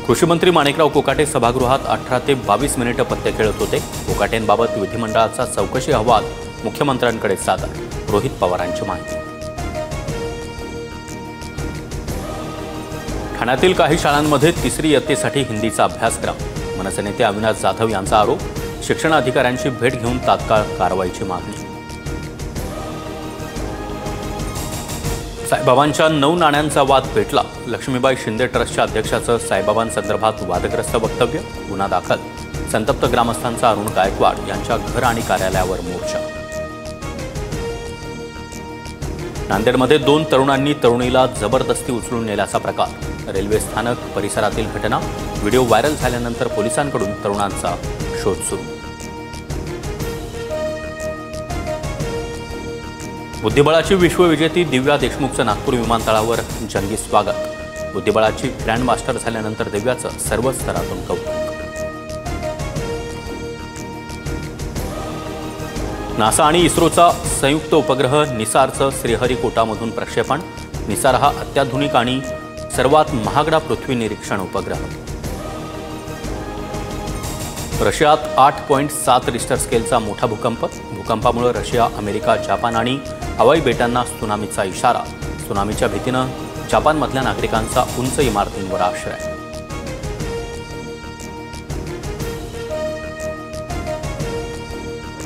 कृषी मंत्री माणिकराव कोकाटे सभागृहात 18 ते 22 मिनिटे पत्ते खेळत होते। कोकाटेंबाबत विधिमंडळाचा चौकशी अहवाल मुख्यमंत्र्यांकडे सादर। रोहित पवारांची माहिती। ठाण्यातील काही शाळांमध्ये तिसरी इयत्तेसाठी हिंदीचा अभ्यासक्रम। मनसे नेते अविनाश जाधव यांचा आरोप। शिक्षण अधिकाऱ्यांची भेट घेऊन तात्काळ कारवाईची मागणी। साईबाबांच्या 9 नाण्यांचा वाद पेटला। लक्ष्मीबाई शिंदे ट्रस्टच्या अध्यक्षाचं साईबाबांसंदर्भात वादग्रस्त वक्तव्य। गुन्हा दाखल। संतप्त ग्रामस्थांचा अरुण गायकवाड यांच्या घर आणि कार्यालयावर मोर्चा। नांदेडमध्ये 2 तरुणांनी तरुणीला जबरदस्ती उचलून नेल्याचा प्रकार। रेल्वे स्थानक परिसरातील घटना। व्हिडिओ व्हायरल झाल्यानंतर पोलिसांकडून तरुणांचा शोध सुरू। बुद्धिबळाची विश्वविजेती दिव्या देशमुखचं नागपूर विमानतळावर जंगी स्वागत। बुद्धिबळाची ग्रँड मास्टर झाल्यानंतर दिव्याचं सर्व स्तरातून कौतुक। नासा आणि इस्रोचा संयुक्त उपग्रह निसारचं श्रीहरिकोटामधून प्रक्षेपण। निसार हा अत्याधुनिक आणि सर्वात महागडा पृथ्वी निरीक्षण उपग्रह। रशियात 8.7 रिश्टर स्केलचा मोठा भूकंप। भूकंपामुळे रशिया, अमेरिका, जपान आणि हवाई बेटांना त्सुनामीचा इशारा। त्सुनामीच्या भीतीनं जपानमधल्या नागरिकांचा उंच इमारतींवर आश्रय।